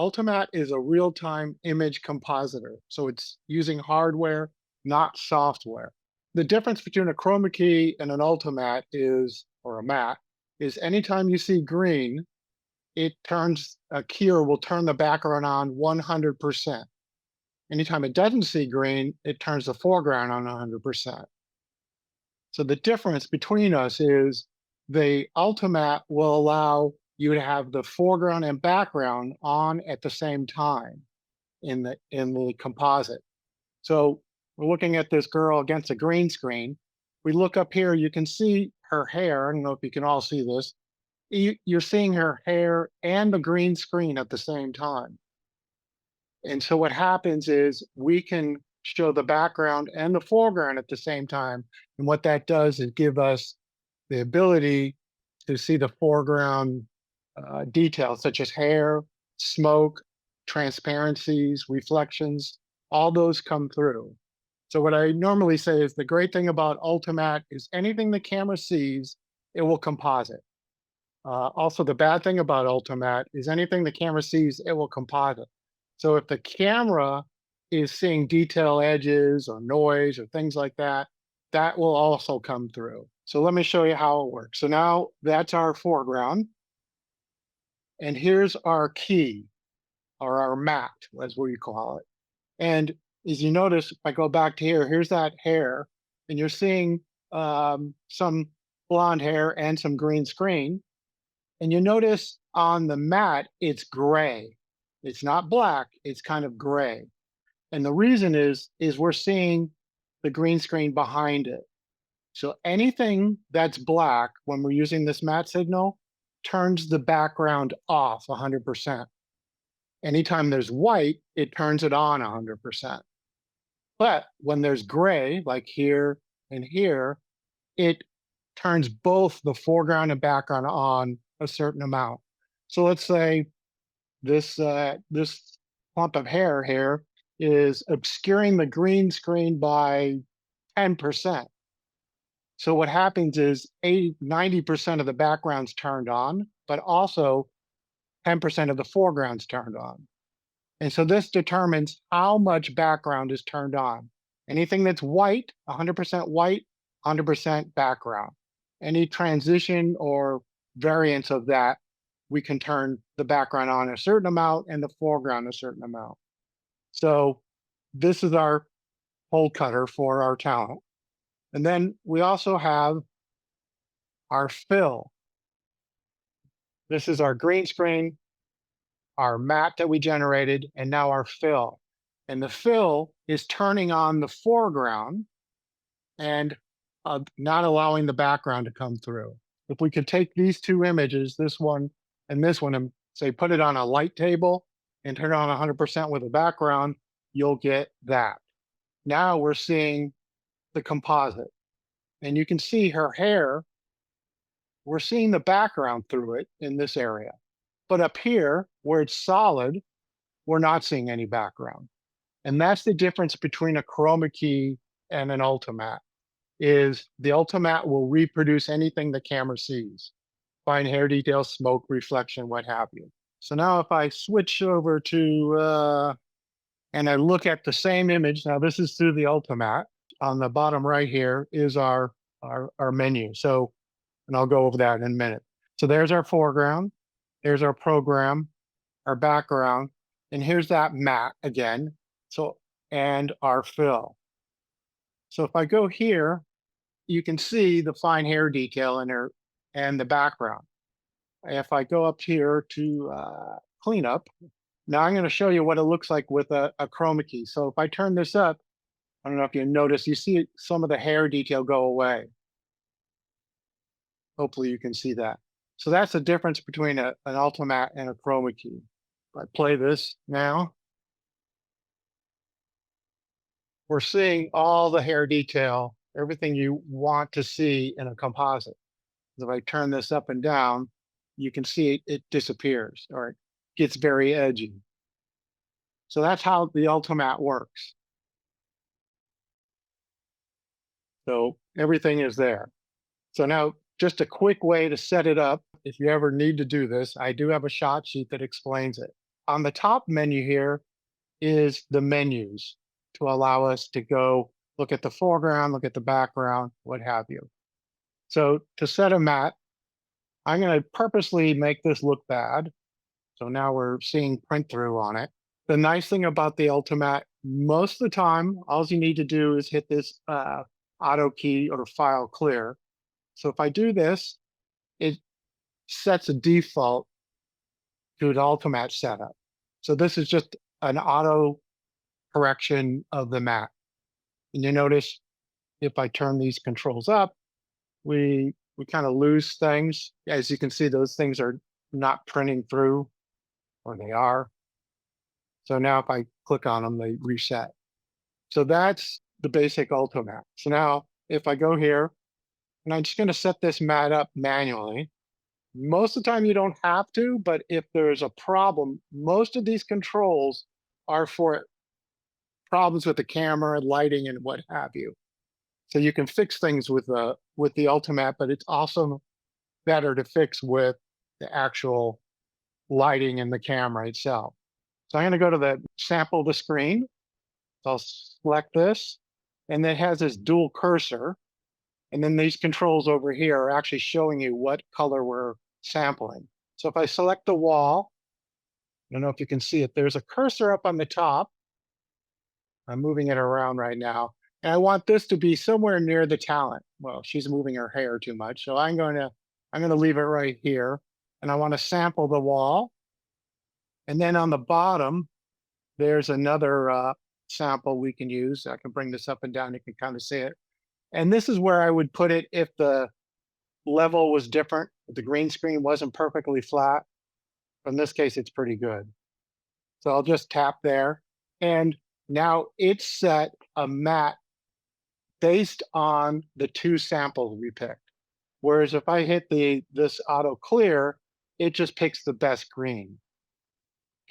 Ultimatte is a real-time image compositor. So it's using hardware, not software. The difference between a chroma key and an Ultimatte is, or a matte, is anytime you see green, it turns a keyer will turn the background on 100%. Anytime it doesn't see green, it turns the foreground on 100%. So the difference between us is the Ultimatte will allow you to have the foreground and background on at the same time in the composite. So we're looking at this girl against a green screen. We look up here, you can see her hair. I don't know if you can all see this. You're seeing her hair and the green screen at the same time. And so what happens is we can show the background and the foreground at the same time. And what that does is give us the ability to see the foreground details such as hair, smoke, transparencies, reflections, all those come through. So what I normally say is the great thing about Ultimatte is anything the camera sees, it will composite. Also, the bad thing about Ultimatte is anything the camera sees, it will composite. So if the camera is seeing detail edges or noise or things like that, that will also come through. So let me show you how it works. So now that's our foreground. And here's our key, or our matte, as we call it. And as you notice, if I go back to here, here's that hair, and you're seeing some blonde hair and some green screen. And you notice on the matte, it's gray. It's not black, it's kind of gray. And the reason is we're seeing the green screen behind it. So anything that's black when we're using this matte signal turns the background off 100%. Anytime there's white, it turns it on 100%. But when there's gray, like here and here, it turns both the foreground and background on a certain amount. So let's say this clump of hair here is obscuring the green screen by 10%. So what happens is 90% of the background's turned on, but also 10% of the foreground's turned on. And so this determines how much background is turned on. Anything that's white, 100% white, 100% background. Any transition or variance of that, we can turn the background on a certain amount and the foreground a certain amount. So this is our hole cutter for our talent. And then we also have our fill. This is our green screen, our matte that we generated, and now our fill. And the fill is turning on the foreground and not allowing the background to come through. If we could take these two images, this one, and say put it on a light table and turn it on 100% with a background, you'll get that. Now we're seeing the composite. And you can see her hair. We're seeing the background through it in this area. But up here, where it's solid, we're not seeing any background. And that's the difference between a chroma key and an Ultimatte, is the Ultimatte will reproduce anything the camera sees. Fine hair details, smoke, reflection, what have you. So now if I switch over to, and I look at the same image, now this is through the Ultimatte. On the bottom right here is our menu. So, and I'll go over that in a minute. So there's our foreground, there's our program, our background, and here's that matte again. So, and our fill. So if I go here, you can see the fine hair detail in her and the background. If I go up here to cleanup, now I'm going to show you what it looks like with a chroma key. So if I turn this up, I don't know if you notice, you see some of the hair detail go away. Hopefully you can see that. So that's the difference between an Ultimatte and a chroma key. If I play this now, we're seeing all the hair detail, everything you want to see in a composite. If I turn this up and down, you can see it disappears or it gets very edgy. So that's how the Ultimatte works. So everything is there. So now just a quick way to set it up. If you ever need to do this, I do have a shot sheet that explains it. on the top menu here is the menus to allow us to go look at the foreground, look at the background, what have you. So to set a matte, I'm going to purposely make this look bad. So now we're seeing print through on it. The nice thing about the Ultimatte, most of the time, all you need to do is hit this auto key or file clear. So if I do this, it sets a default to an Ultimatte setup. So this is just an auto correction of the matte. And you notice if I turn these controls up, we kind of lose things. As you can see, those things are not printing through, or they are. So now if I click on them, they reset. So that's the basic Ultimatte. So now if I go here, and I'm just going to set this matte up manually. Most of the time you don't have to, but if there's a problem, most of these controls are for problems with the camera, lighting, and what have you. So you can fix things with the Ultimatte, but it's also better to fix with the actual lighting in the camera itself. So I'm going to go to the sample the screen. So I'll select this, and then it has this dual cursor. And then these controls over here are actually showing you what color we're sampling. So if I select the wall, I don't know if you can see it, there's a cursor up on the top. I'm moving it around right now. And I want this to be somewhere near the talent. Well, she's moving her hair too much. So I'm going to leave it right here. And I want to sample the wall. And then on the bottom, there's another sample we can use. I can bring this up and down. You can kind of see it. And this is where I would put it if the level was different, if the green screen wasn't perfectly flat. In this case, it's pretty good. So I'll just tap there. And now it's set a matte based on the two samples we picked. Whereas if I hit this auto clear, it just picks the best green.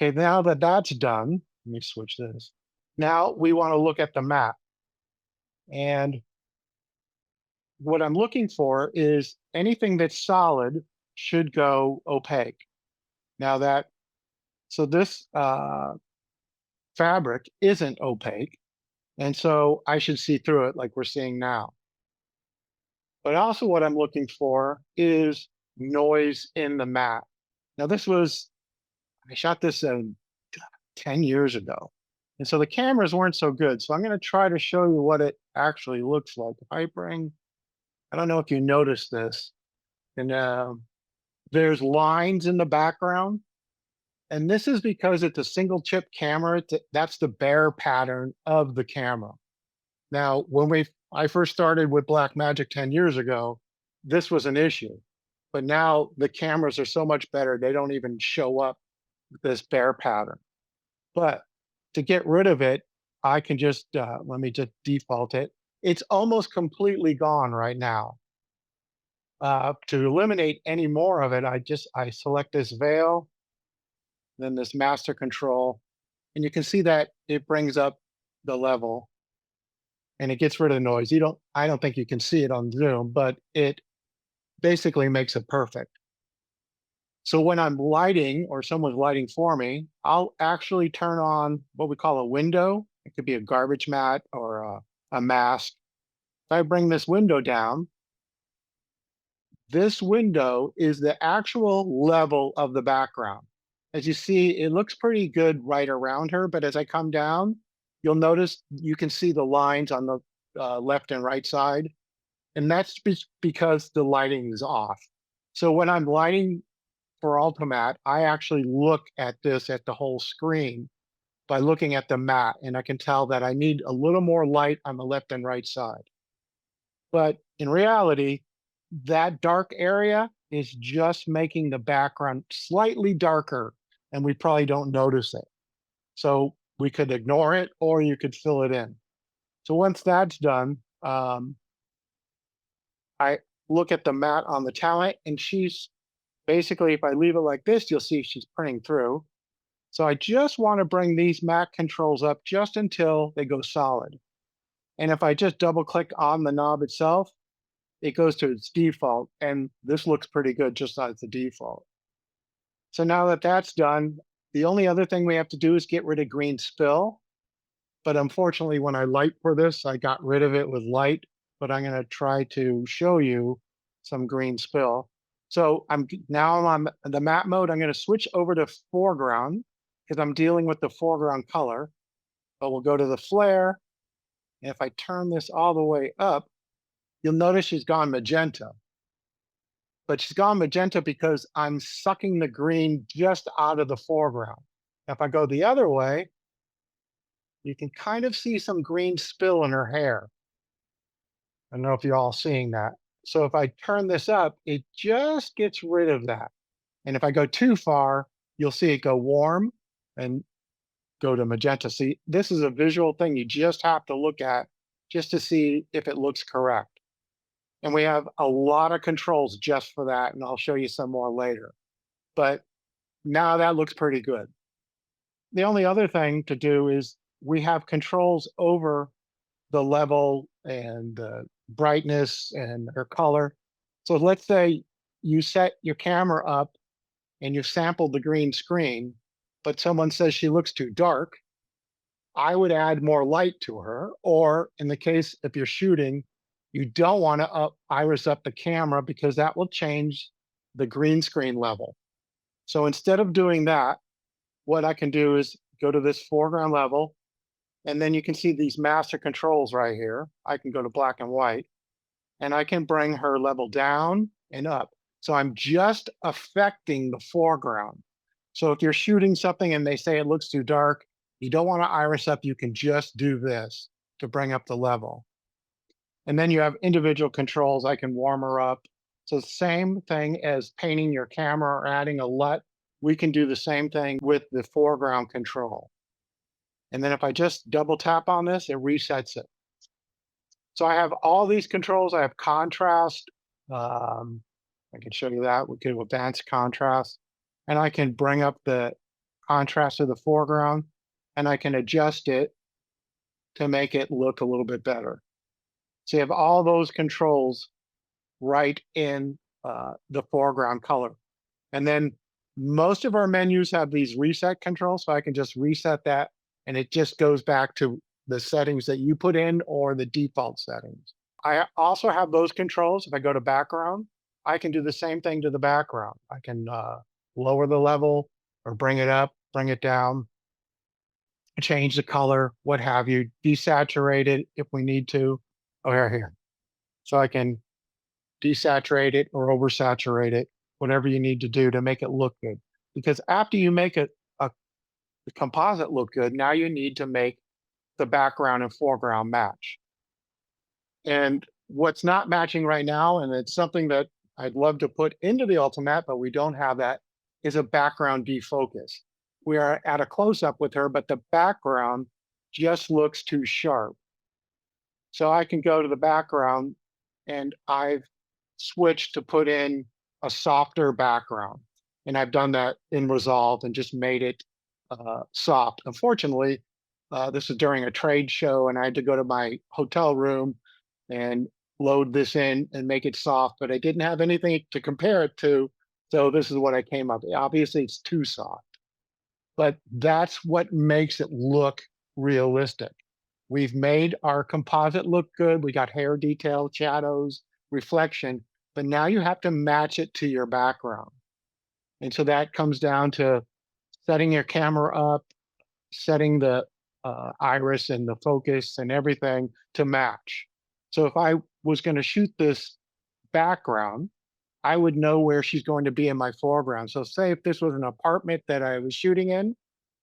Okay, now that that's done, let me switch this. Now we want to look at the map. And what I'm looking for is anything that's solid should go opaque. Now so this fabric isn't opaque, and so I should see through it like we're seeing now. But also what I'm looking for is noise in the matte. Now I shot this 10 years ago. And so the cameras weren't so good. So I'm going to try to show you what it actually looks like. If I don't know if you notice this, and there's lines in the background. And this is because it's a single chip camera. That's the bare pattern of the camera. Now, when I first started with Blackmagic 10 years ago, this was an issue. But now the cameras are so much better, they don't even show up with this bare pattern. But to get rid of it, I can just, let me just default it. It's almost completely gone right now. To eliminate any more of it, I select this veil, then this master control, and you can see that it brings up the level and it gets rid of the noise. I don't think you can see it on Zoom, but it basically makes it perfect. So when I'm lighting or someone's lighting for me, I'll actually turn on what we call a window. It could be a garbage mat or a mask. If I bring this window down, this window is the actual level of the background. As you see, it looks pretty good right around her, but as I come down, you'll notice you can see the lines on the left and right side. And that's because the lighting is off. So when I'm lighting for Ultimatte, I actually look at the whole screen by looking at the matte, and I can tell that I need a little more light on the left and right side. But in reality, that dark area is just making the background slightly darker, and we probably don't notice it. So we could ignore it, or you could fill it in. So once that's done, I look at the matte on the talent, and she's basically, if I leave it like this, you'll see she's printing through. So I just want to bring these matte controls up just until they go solid. And if I just double click on the knob itself, it goes to its default. And this looks pretty good just as the default. So now that that's done, The only other thing we have to do is get rid of green spill. But unfortunately, when I light for this, I got rid of it with light, but I'm gonna try to show you some green spill. So now I'm on the matte mode. I'm gonna switch over to foreground because I'm dealing with the foreground color. But we'll go to the flare. And if I turn this all the way up, you'll notice she's gone magenta. But she's gone magenta because I'm sucking the green just out of the foreground. If I go the other way, you can kind of see some green spill in her hair. I don't know if you're all seeing that. So if I turn this up, it just gets rid of that. And if I go too far, you'll see it go warm and go to magenta. See, this is a visual thing you just have to look at just to see if it looks correct. And we have a lot of controls just for that, and I'll show you some more later. But now that looks pretty good. The only other thing to do is we have controls over the level and the brightness and her color. So let's say you set your camera up and you sampled the green screen, but someone says she looks too dark. I would add more light to her. Or in the case if you're shooting, you don't want to iris up the camera because that will change the green screen level. So instead of doing that, what I can do is go to this foreground level, and then you can see these master controls right here. I can go to black and white, and I can bring her level down and up. So I'm just affecting the foreground. So if you're shooting something and they say it looks too dark, you don't want to iris up, you can just do this to bring up the level. And then you have individual controls. I can warm her up. So same thing as painting your camera or adding a LUT, we can do the same thing with the foreground control. And then if I just double tap on this, it resets it. So I have all these controls. I have contrast. I can show you that. We can do advanced contrast. And I can bring up the contrast of the foreground, and I can adjust it to make it look a little bit better. So you have all those controls right in the foreground color. And then most of our menus have these reset controls, so I can just reset that, and it just goes back to the settings that you put in or the default settings. I also have those controls. If I go to background, I can do the same thing to the background. I can lower the level or bring it up, bring it down, change the color, what have you, desaturate it if we need to. Oh, here. So I can desaturate it or oversaturate it, whatever you need to do to make it look good. Because after you make a the composite look good, now you need to make the background and foreground match. And what's not matching right now, and it's something that I'd love to put into the Ultimatte, but we don't have that, is a background defocus. We are at a close-up with her, but the background just looks too sharp. So I can go to the background, and I've switched to put in a softer background. And I've done that in Resolve and just made it soft. Unfortunately, this was during a trade show, and I had to go to my hotel room and load this in and make it soft, but I didn't have anything to compare it to. So this is what I came up with. Obviously, it's too soft, but that's what makes it look realistic. We've made our composite look good. We got hair detail, shadows, reflection, but now you have to match it to your background. And so that comes down to setting your camera up, setting the iris and the focus and everything to match. So if I was going to shoot this background, I would know where she's going to be in my foreground. So say if this was an apartment that I was shooting in,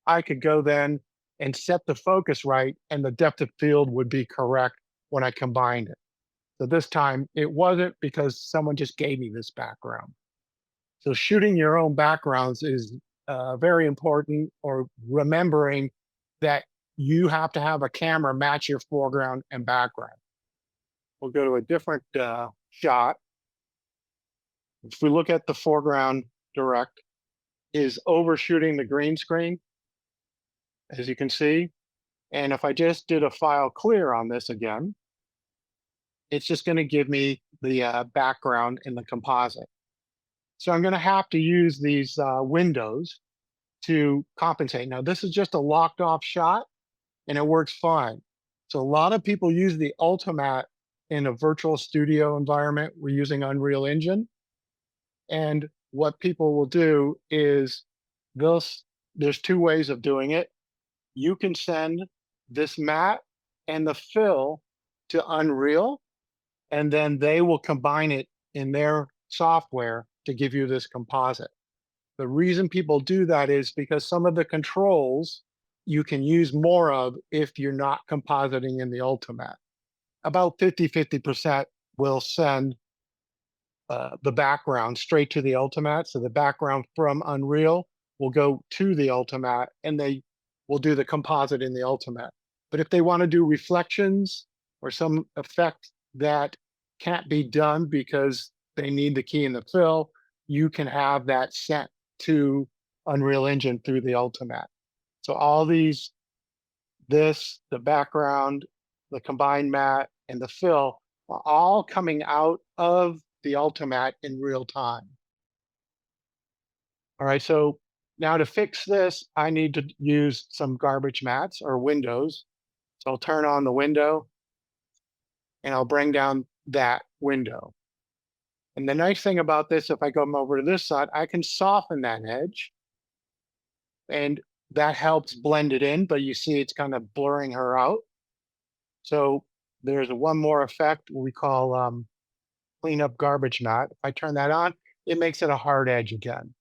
I could go then and set the focus right, and the depth of field would be correct when I combined it. So this time it wasn't because someone just gave me this background. So shooting your own backgrounds is very important, or remembering that you have to have a camera match your foreground and background. We'll go to a different shot. If we look at the foreground direct, is overshooting the green screen, as you can see. And if I just did a file clear on this again, it's just going to give me the background in the composite. So I'm going to have to use these windows. to compensate. Now, this is just a locked off shot and it works fine. So a lot of people use the Ultimatte in a virtual studio environment. We're using Unreal Engine. And what people will do is this, there's two ways of doing it. You can send this matte and the fill to Unreal, and then they will combine it in their software to give you this composite. The reason people do that is because some of the controls you can use more of if you're not compositing in the Ultimatte. About 50% will send the background straight to the Ultimatte. So the background from Unreal will go to the Ultimatte and they will do the composite in the Ultimatte. But if they want to do reflections or some effect that can't be done because they need the key and the fill, you can have that sent to Unreal Engine through the Ultimatte. So all these, the background, the combined matte, and the fill are all coming out of the Ultimatte in real time. All right, so now to fix this, I need to use some garbage mats or windows. So I'll turn on the window and I'll bring down that window. And the nice thing about this, if I come over to this side, I can soften that edge and that helps blend it in, but you see it's kind of blurring her out. So there's one more effect we call clean up garbage mat. If I turn that on, it makes it a hard edge again.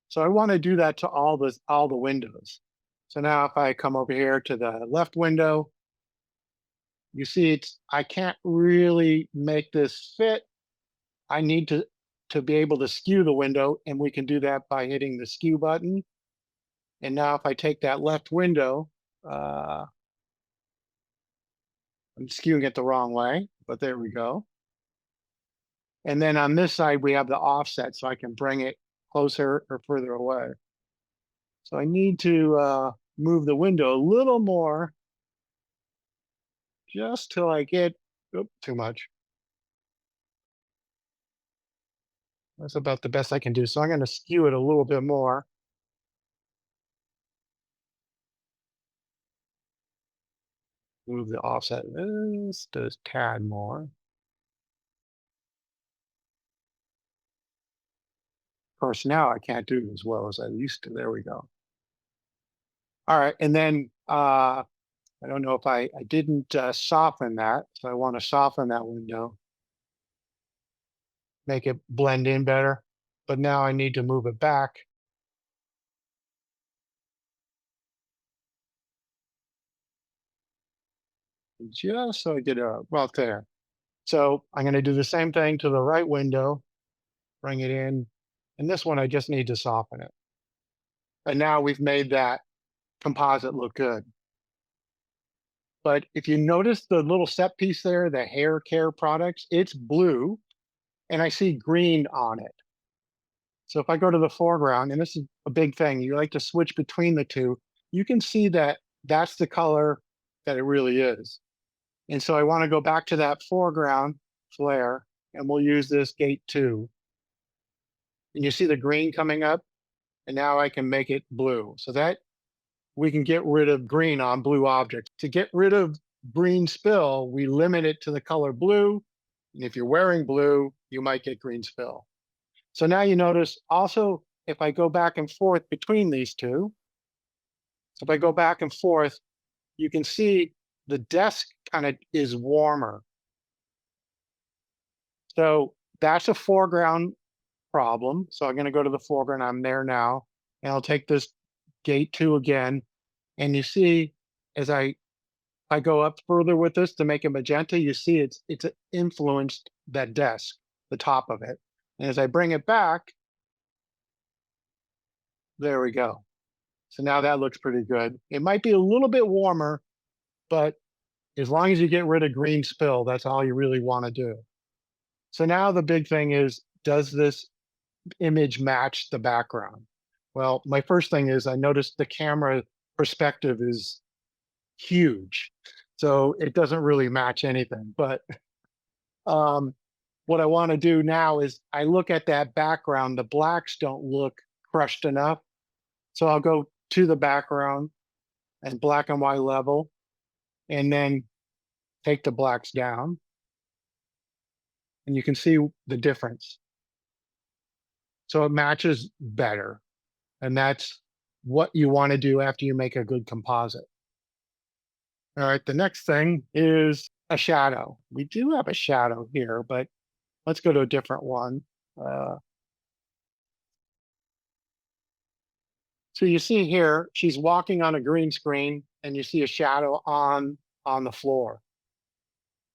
So I want to do that to all the windows. So now if I come over here to the left window, you see I can't really make this fit. I need to be able to skew the window, and we can do that by hitting the skew button. And now if I take that left window, I'm skewing it the wrong way, but there we go. And then on this side, we have the offset, so I can bring it closer or further away. So I need to move the window a little more just till I get, too much. That's about the best I can do. So I'm going to skew it a little bit more. Move the offset just a tad more. Of course, now I can't do it as well as I used to. There we go. All right, and then I don't know if I didn't soften that, so I want to soften that window, make it blend in better. But now I need to move it back. Just so I get a well there. So I'm going to do the same thing to the right window, bring it in. And this one, I just need to soften it. And now we've made that composite look good. But if you notice the little set piece there, the hair care products, it's blue and I see green on it. So if I go to the foreground, and this is a big thing, you like to switch between the two, you can see that that's the color that it really is. And so I want to go back to that foreground flare and we'll use this gate 2. And you see the green coming up and now I can make it blue. So that we can get rid of green on blue objects. To get rid of green spill, we limit it to the color blue. And if you're wearing blue, you might get green spill. So now you notice also, if I go back and forth between these two, if I go back and forth, you can see the desk kind of is warmer. So that's a foreground problem. So I'm going to go to the foreground. I'm there now. And I'll take this gate 2 again. And you see, as I go up further with this to make it magenta, you see it's influenced that desk, the top of it. And as I bring it back, there we go. So now that looks pretty good. It might be a little bit warmer, but as long as you get rid of green spill, that's all you really want to do. So now the big thing is, does this image match the background? Well, my first thing is I noticed the camera perspective is huge. So it doesn't really match anything. But what I want to do now is I look at that background. The blacks don't look crushed enough. So I'll go to the background and black and white level, and then take the blacks down, and you can see the difference. So it matches better, and that's what you want to do after you make a good composite. All right, the next thing is a shadow. We do have a shadow here, but let's go to a different one. Uh, so you see here, she's walking on a green screen, and you see a shadow on the floor.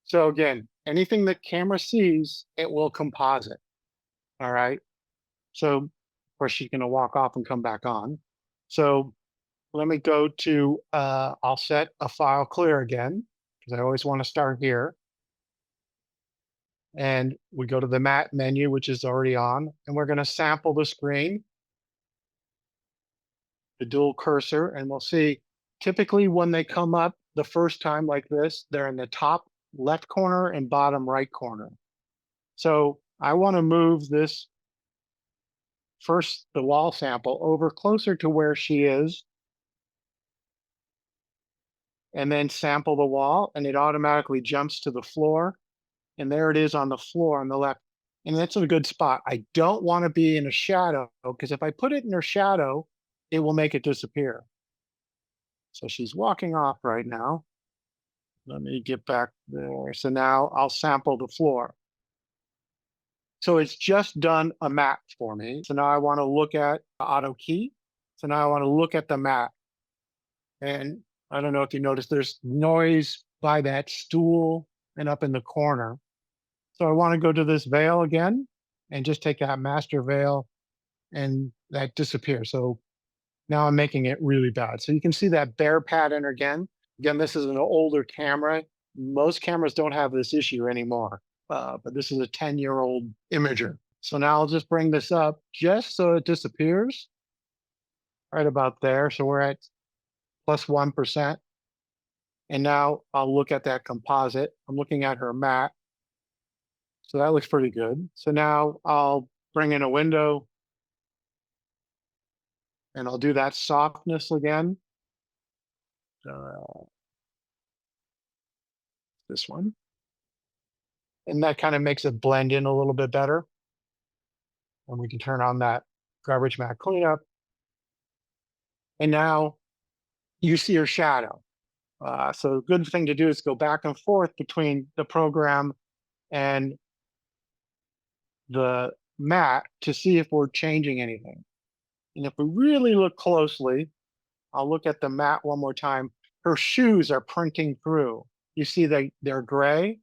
So again, anything that camera sees, it will composite. All right. So of course she's going to walk off and come back on. So let me go to, I'll set a file clear again, because I always want to start here. And we go to the matte menu, which is already on, and we're going to sample the screen, the dual cursor, and we'll see typically when they come up the first time like this, they're in the top left corner and bottom right corner. So I want to move this first, the wall sample, over closer to where she is, and then sample the wall, and it automatically jumps to the floor. And there it is on the floor on the left. And that's a good spot. I don't want to be in a shadow, because if I put it in her shadow, it will make it disappear. So she's walking off right now. Let me get back there. So now I'll sample the floor. So it's just done a map for me. So now I want to look at the auto key. So now I want to look at the map. And I don't know if you noticed, there's noise by that stool and up in the corner. So I want to go to this veil again and just take that master veil, and that disappears. So now I'm making it really bad. So you can see that bare pattern again. Again, this is an older camera. Most cameras don't have this issue anymore, but this is a 10-year-old imager. So now I'll just bring this up just so it disappears right about there. So we're at plus 1%. And now I'll look at that composite. I'm looking at her matte. So that looks pretty good. So now I'll bring in a window, and I'll do that softness again. Uh, this one. And that kind of makes it blend in a little bit better. And we can turn on that garbage matte cleanup. And now you see your shadow. So a good thing to do is go back and forth between the program and the matte to see if we're changing anything. And if we really look closely, I'll look at the matte one more time. Her shoes are printing through. You see they're gray.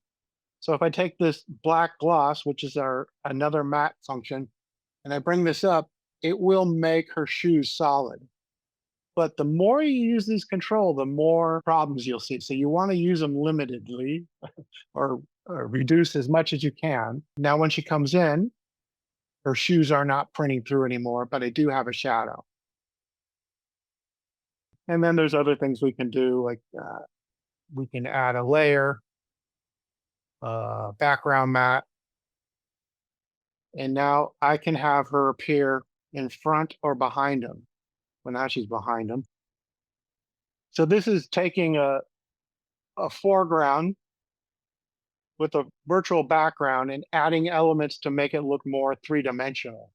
So if I take this black gloss, which is our another matte function, and I bring this up, it will make her shoes solid. But the more you use this control, the more problems you'll see. So you want to use them limitedly, or reduce as much as you can. Now, when she comes in, her shoes are not printing through anymore, but I do have a shadow. And then there's other things we can do, like we can add a layer, background matte, and now I can have her appear in front or behind him. Well, now she's behind him. So this is taking a foreground with a virtual background and adding elements to make it look more three-dimensional.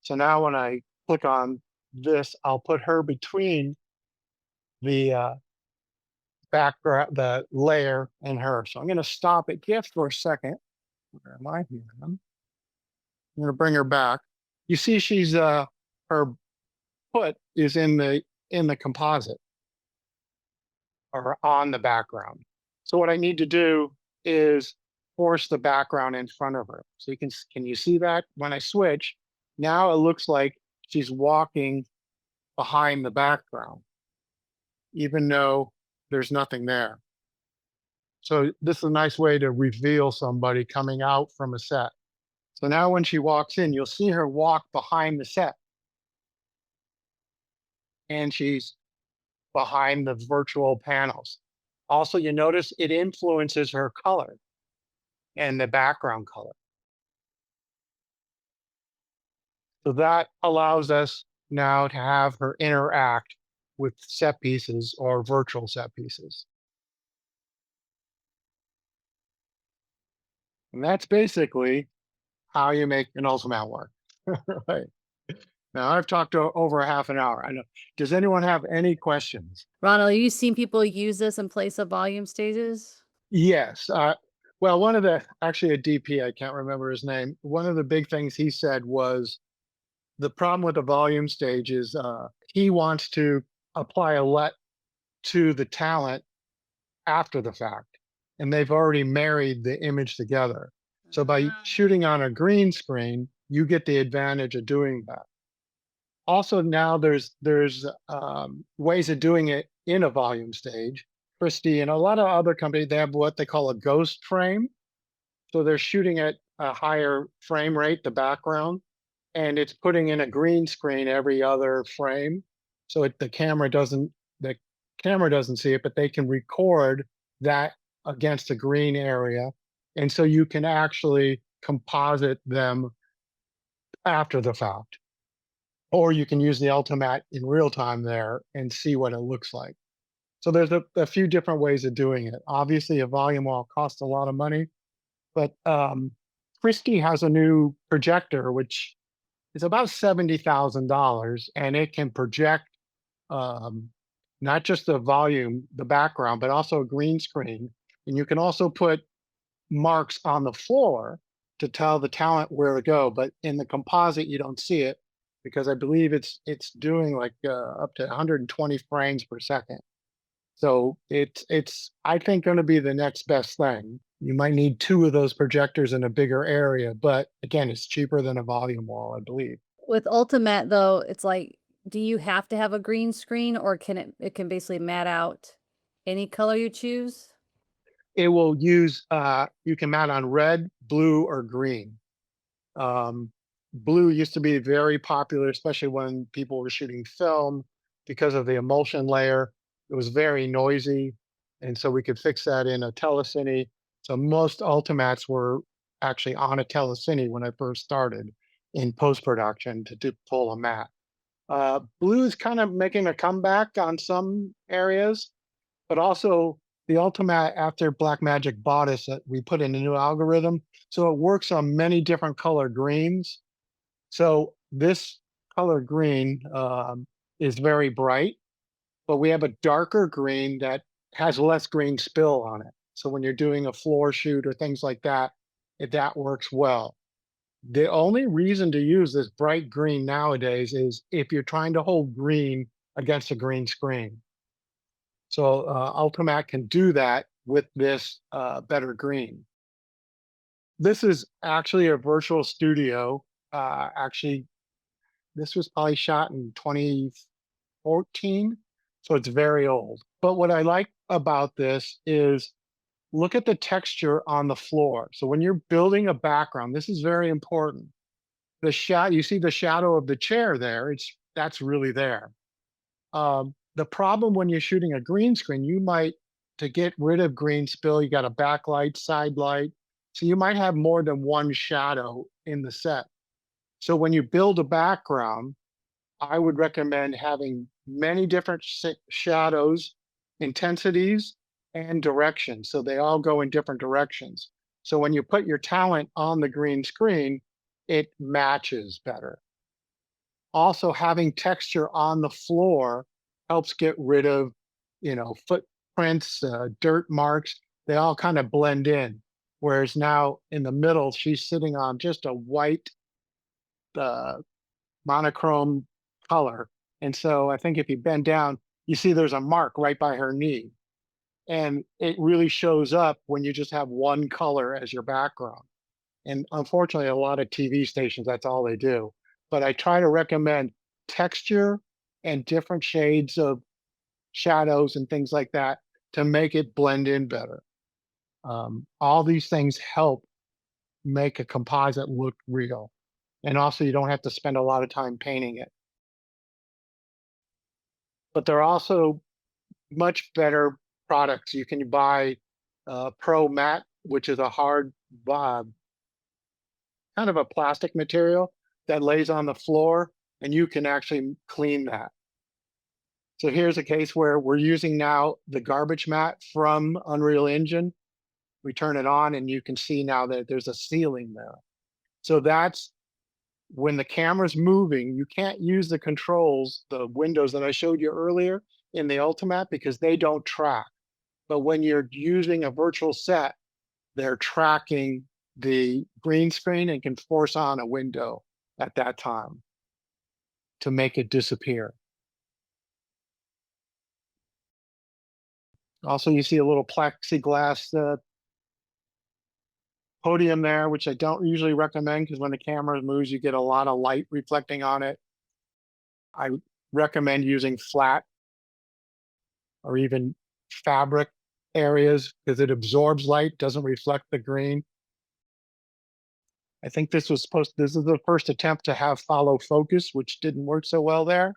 So now when I click on this, I'll put her between the background, the layer, and her. So I'm going to stop it just for a second. Where am I here? I'm going to bring her back. You see, she's her foot is in the composite, or on the background. So what I need to do is force the background in front of her. So can you see that? When I switch, now it looks like she's walking behind the background, even though there's nothing there. So this is a nice way to reveal somebody coming out from a set. So now when she walks in, you'll see her walk behind the set. And she's behind the virtual panels. Also, you notice it influences her color and the background color. So that allows us now to have her interact with set pieces or virtual set pieces. And that's basically how you make an Ultimatte work. Right. Now I've talked over a half an hour. I know. Does anyone have any questions? Ronald, you seen people use this in place of volume stages? Yes. Well, one of the actually a DP, I can't remember his name. One of the big things he said was the problem with the volume stage is he wants to apply a let to the talent after the fact, and they've already married the image together. So by Ah. shooting on a green screen, you get the advantage of doing that. Also, now there's ways of doing it in a volume stage. Christie and a lot of other companies, they have what they call a ghost frame. So they're shooting at a higher frame rate, the background, and it's putting in a green screen every other frame. So the camera doesn't see it, but they can record that against a green area. And so you can actually composite them after the fact. Or you can use the Ultimatte in real time there and see what it looks like. So there's a few different ways of doing it. Obviously, a volume wall costs a lot of money, but Christie has a new projector, which is about $70,000, and it can project um, not just the volume, the background, but also a green screen. And you can also put marks on the floor to tell the talent where to go. But in the composite, you don't see it because I believe it's doing like up to 120 frames per second. So it's I think going to be the next best thing. You might need two of those projectors in a bigger area, but again, it's cheaper than a volume wall, I believe. With Ultimate, though, it's like, do you have to have a green screen, or can it can basically mat out any color you choose? It will use you can mount on red, blue, or green. Um, Blue used to be very popular, especially when people were shooting film because of the emulsion layer. It was very noisy, and so we could fix that in a telecine. So most Ultimates were actually on a telecine when I first started in post production to pull a matte. Blue is kind of making a comeback on some areas, but also the Ultimatte after Blackmagic bought us, we put in a new algorithm, so it works on many different color greens. So this color green is very bright, but we have a darker green that has less green spill on it. So when you're doing a floor shoot or things like that, that works well. The only reason to use this bright green nowadays is if you're trying to hold green against a green screen. So Ultimatte can do that with this better green. This is actually a virtual studio. Actually, this was probably shot in 2014, so it's very old. But what I like about this is look at the texture on the floor. So when you're building a background, this is very important. The shadow, you see the shadow of the chair there. That's really there. The problem when you're shooting a green screen, you might to get rid of green spill, you got a backlight, side light. So you might have more than one shadow in the set. So when you build a background, I would recommend having many different shadows, intensities, and directions. So they all go in different directions. So when you put your talent on the green screen, it matches better. Also, having texture on the floor helps get rid of, footprints, dirt marks. They all kind of blend in. Whereas now in the middle, she's sitting on just a white uh, monochrome color. And so I think if you bend down, you see there's a mark right by her knee. And it really shows up when you just have one color as your background. And unfortunately, a lot of TV stations, that's all they do. But I try to recommend texture and different shades of shadows and things like that to make it blend in better. All these things help make a composite look real. And also, you don't have to spend a lot of time painting it. But they're also much better products. You can buy Pro Matte, which is a hard, uh, kind of a plastic material that lays on the floor. and you can actually clean that. So here's a case where we're using now the garbage matte from Unreal Engine. We turn it on and you can see now that there's a ceiling there. So that's when the camera's moving, you can't use the controls, the windows that I showed you earlier in the Ultimatte because they don't track. But when you're using a virtual set, they're tracking the green screen and can force on a window at that time to make it disappear. Also, you see a little plexiglass podium there, which I don't usually recommend because when the camera moves, you get a lot of light reflecting on it. I recommend using flat or even fabric areas because it absorbs light, doesn't reflect the green. I think this is the first attempt to have follow focus, which didn't work so well there,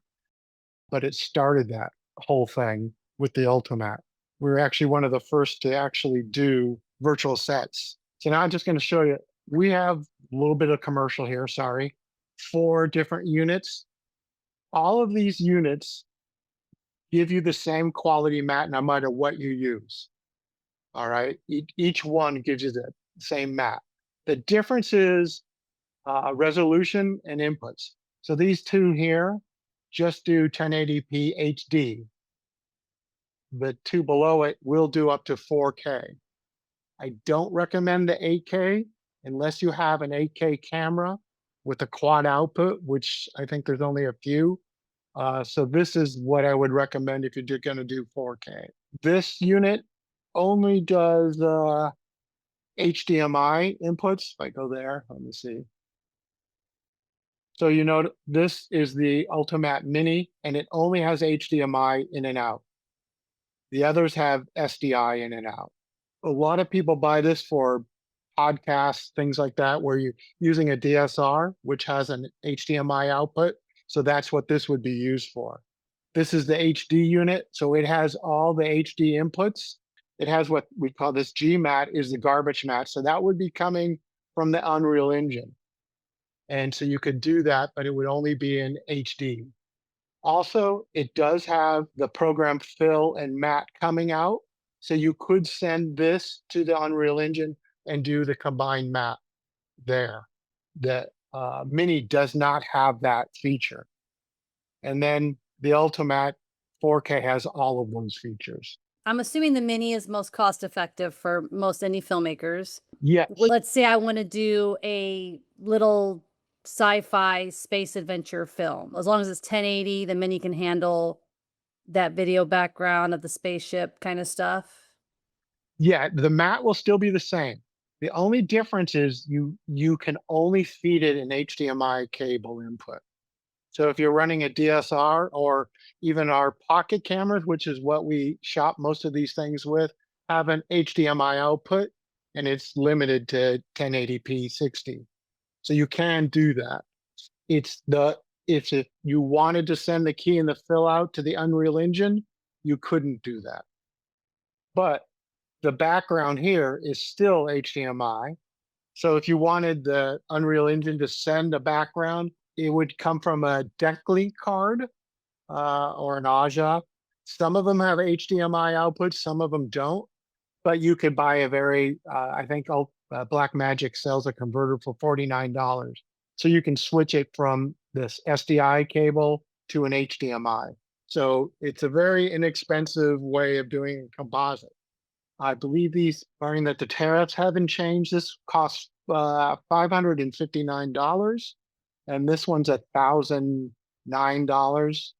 but it started that whole thing with the Ultimatte. We were actually one of the first to actually do virtual sets. So now I'm just going to show you, we have a little bit of commercial here, sorry, 4 different units. All of these units give you the same quality matte no matter what you use. All right, each one gives you the same matte. The difference is resolution and inputs. So these two here just do 1080p HD. The two below it will do up to 4K. I don't recommend the 8K unless you have an 8K camera with a quad output, which I think there's only a few. So this is what I would recommend if you're going to do 4K. This unit only does HDMI inputs. If I go there, let me see. So you know, this is the Ultimatte Mini, and it only has HDMI in and out. The others have SDI in and out. A lot of people buy this for podcasts, things like that, where you're using a DSR, which has an HDMI output. So that's what this would be used for. This is the HD unit, so it has all the HD inputs. It has what we call this GMAT is the garbage matte. So that would be coming from the Unreal Engine. And so you could do that, but it would only be in HD. Also, it does have the program fill and matte coming out. So you could send this to the Unreal Engine and do the combined matte there. The Mini does not have that feature. And then the Ultimatte 4K has all of those features. I'm assuming the Mini is most cost effective for most any filmmakers. Yes. Let's say I want to do a little sci-fi space adventure film. As long as it's 1080, the Mini can handle that video background of the spaceship kind of stuff. Yeah, the matte will still be the same. The only difference is you can only feed it an HDMI cable input. So if you're running a DSR or even our pocket cameras, which is what we shop most of these things with, have an HDMI output and it's limited to 1080p 60. So you can do that. It's if you wanted to send the key and the fill out to the Unreal Engine, you couldn't do that. But the background here is still HDMI. So if you wanted the Unreal Engine to send a background, it would come from a DECLI card or an Aja. Some of them have HDMI outputs, some of them don't. But you could buy a very, I think Blackmagic sells a converter for $49. So you can switch it from this SDI cable to an HDMI. So it's a very inexpensive way of doing a composite. I believe these, barring that the tariffs haven't changed, this costs $559, and this one's $1,009,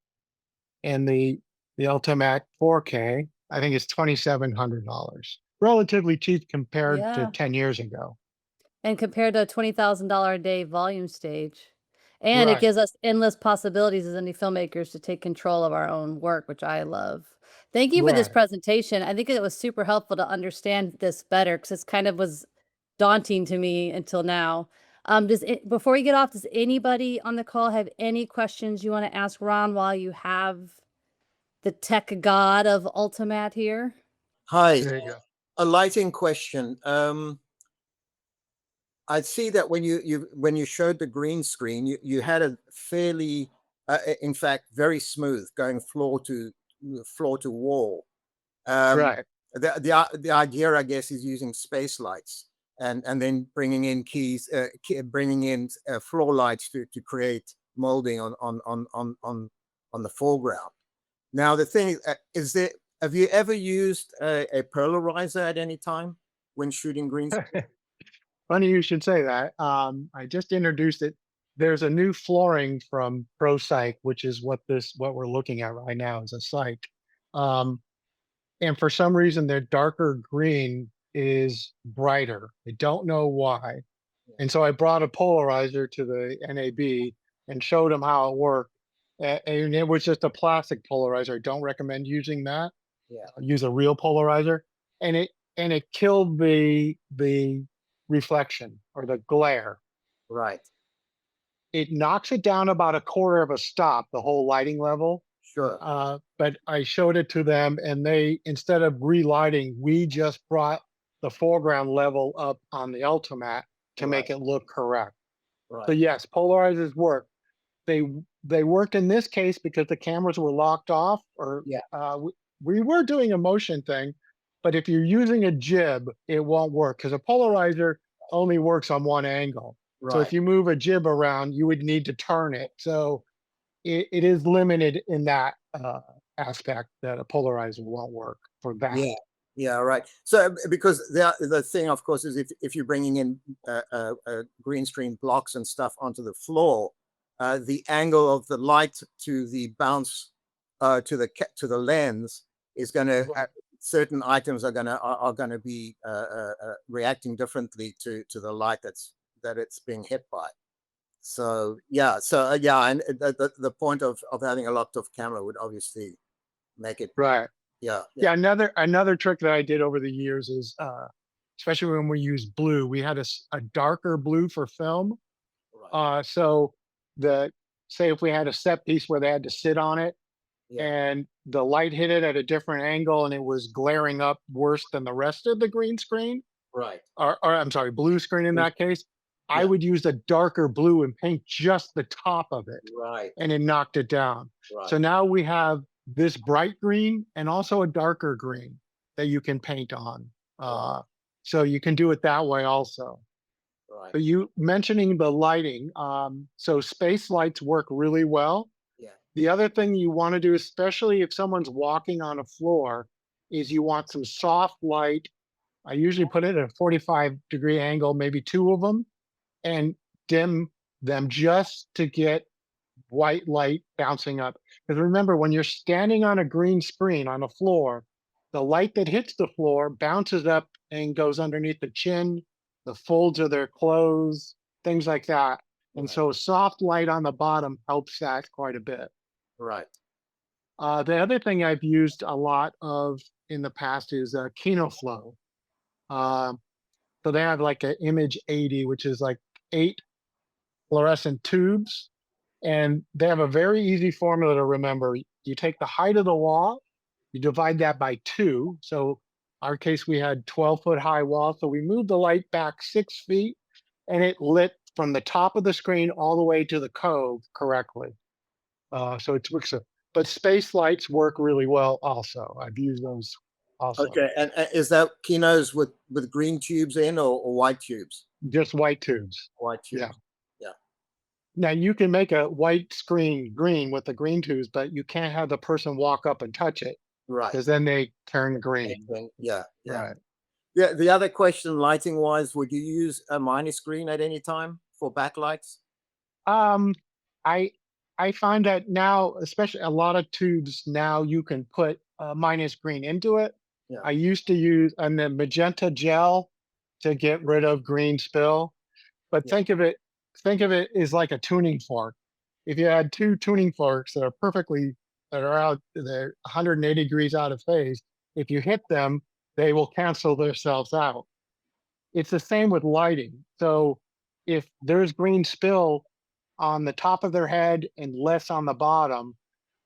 and the Ultimatte 4K, I think it's $2,700. Relatively cheap compared to Yeah. 10 years ago. And compared to a $20,000 a day volume stage. And it Right, gives us endless possibilities as any filmmakers to take control of our own work, which I love. Thank you for this right. presentation. I think it was super helpful to understand this better because this kind of was daunting to me until now. Before we get off, does anybody on the call have any questions you want to ask Ron while you have the tech god of Ultimatte here? Hi, There you go. a lighting question. I see that when you showed the green screen, you had a fairly In fact, very smooth, going floor to wall. Um, Right. the idea, I guess, is using space lights and then bringing in bringing in floor lights to create molding on the foreground. Now, the thing is that have you ever used a polarizer at any time when shooting green screen? Funny you should say that. I just introduced it. There's a new flooring from ProPsych, which is what we're looking at right now is a psych. Um, and for some reason, their darker green is brighter. I don't know why. And so I brought a polarizer to the NAB and showed them how it worked. And it was just a plastic polarizer. I don't recommend using that. Yeah, Use a real polarizer. And it killed the reflection or the glare. right. It knocks it down about a quarter of a stop, the whole lighting level. Sure. But I showed it to them, and they, instead of relighting, we just brought the foreground level up on the Ultimatte to make Right. it look correct. So Right. yes, polarizers work. They worked in this case because the cameras were locked off, or Yeah. we were doing a motion thing, but if you're using a jib, it won't work because a polarizer only works on one angle. So Right. if you move a jib around, you would need to turn it. So it is limited in that aspect that a polarizer won't work for that. Yeah. Yeah. Right. So because the thing, of course, is if you're bringing in green screen blocks and stuff onto the floor, the angle of the light to the bounce to the lens is going to certain items are going to be reacting differently to the light that it's being hit by. So yeah, yeah, and the point of having a locked off camera would obviously make it. Right. Yeah, yeah, Yeah. Another trick that I did over the years is, especially when we use blue, we had a darker blue for film. right. So the say if we had a set piece where they had to sit on it Yeah, and the light hit it at a different angle and it was glaring up worse than the rest of the green screen, right. or I'm sorry, blue screen in that case, I Yeah, would use a darker blue and paint just the top of it, right, and it knocked it down. So right, now we have this bright green and also a darker green that you can paint on. right, So you can do it that way also. right. But you mentioning the lighting, so space lights work really well. Yeah, The other thing you want to do, especially if someone's walking on a floor, is you want some soft light. I usually put it at a 45-degree angle, maybe two of them, and dim them just to get white light bouncing up. Because remember, when you're standing on a green screen on a floor, the light that hits the floor bounces up and goes underneath the chin, the folds of their clothes, things like that. And right, so soft light on the bottom helps that quite a bit. right. The other thing I've used a lot of in the past is KinoFlow. Um, so they have like an image 80, which is like 8 fluorescent tubes. And they have a very easy formula to remember. You take the height of the wall, you divide that by 2. So our case, we had 12-foot high wall. So we moved the light back 6 feet and it lit from the top of the screen all the way to the cove correctly. So it's works. But space lights work really well also. I've used those also. Okay, and is that Kinos with green tubes in or white tubes? Just white tubes. White Yeah. tubes. Yeah, Now you can make a white screen green with the green tubes, but you can't have the person walk up and touch it right. because then they turn green. Yeah, yeah. Right. Yeah, the other question, lighting wise, would you use a minus screen at any time for backlights? Um, I I find that now, especially a lot of tubes now, you can put minus green into it. Yeah, I used to use and then magenta gel to get rid of green spill. But yeah, think of it as like a tuning fork. If you had two tuning forks that are out, they're 180 degrees out of phase. If you hit them, they will cancel themselves out. It's the same with lighting. So if there's green spill on the top of their head and less on the bottom,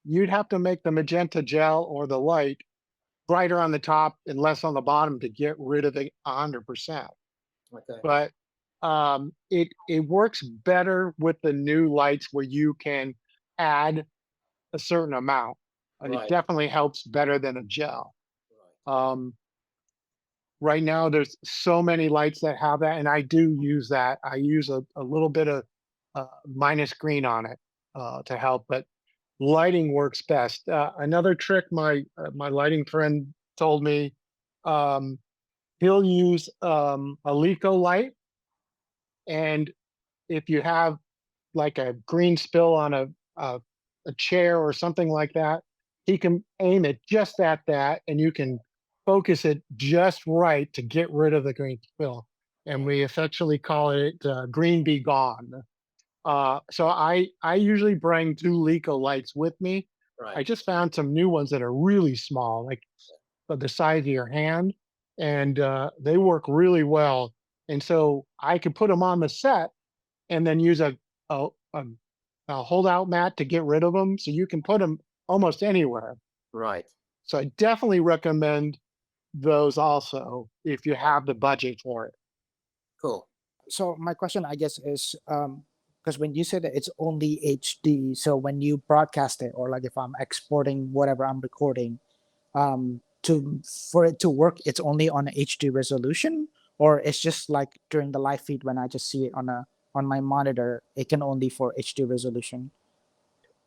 you'd have to make the magenta gel or the light brighter on the top and less on the bottom to get rid of it 100%. okay, But it works better with the new lights where you can add a certain amount. And it Right. definitely helps better than a gel. Right. Right now, there's so many lights that have that, and I do use that. I use a little bit of minus green on it to help, but lighting works best. Another trick my lighting friend told me, um, he'll use a Leco light, and if you have like a green spill on a, a chair or something like that, he can aim it just at that, and you can focus it just right to get rid of the green spill. And we affectionately call it green be gone. So I usually bring two Leco lights with me. I Right. just found some new ones that are really small, like the size of your hand, and they work really well. And so I could put them on the set and then use a, a, a holdout mat to get rid of them. So you can put them almost anywhere. Right. So I definitely recommend those also if you have the budget for it. Cool. So my question, I guess, is because when you said that it's only HD, so when you broadcast it, or like if I'm exporting whatever I'm recording, to for it to work, it's only on a HD resolution, or it's just like during the live feed when I just see it on my monitor, it can only for HD resolution.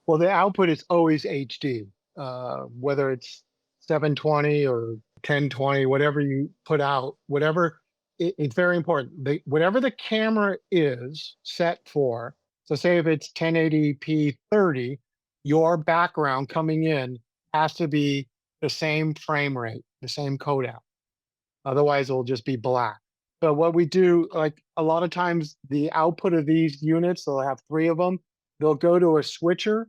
Well, the output is always HD, whether it's 720 or 1020, whatever you put out, whatever. It's very important. Whatever the camera is set for, so say if it's 1080p 30, your background coming in has to be the same frame rate, the same codec. Otherwise, it'll just be black. But what we do, like a lot of times, the output of these units, they'll have three of them. They'll go to a switcher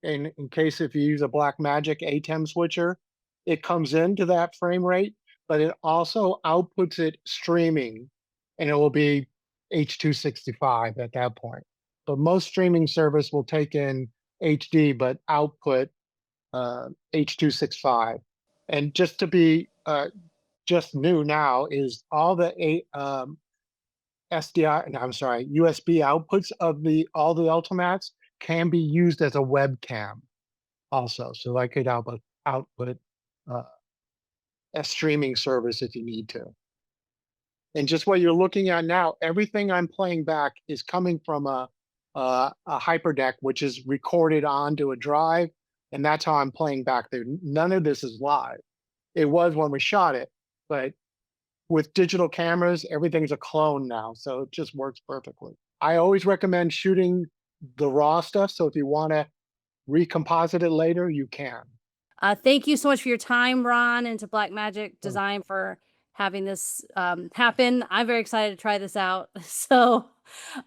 in case if you use a Blackmagic ATEM switcher, it comes into that frame rate, but it also outputs it streaming, and it will be H.265 at that point. But most streaming service will take in HD, but output H.265. And just to be just new now is all the SDI, no, I'm sorry, USB outputs of all the Ultimates can be used as a webcam also. So I could output uh, a streaming service if you need to. And just what you're looking at now, everything I'm playing back is coming from a hyperdeck, which is recorded onto a drive, and that's how I'm playing back there. None of this is live. It was when we shot it, but with digital cameras, everything's a clone now, so it just works perfectly. I always recommend shooting the raw stuff, so if you want to recomposite it later, you can. Thank you so much for your time, Ron, and to Blackmagic Design for having this happen. I'm very excited to try this out. So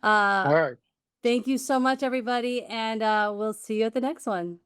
All right. thank you so much, everybody, and we'll see you at the next one.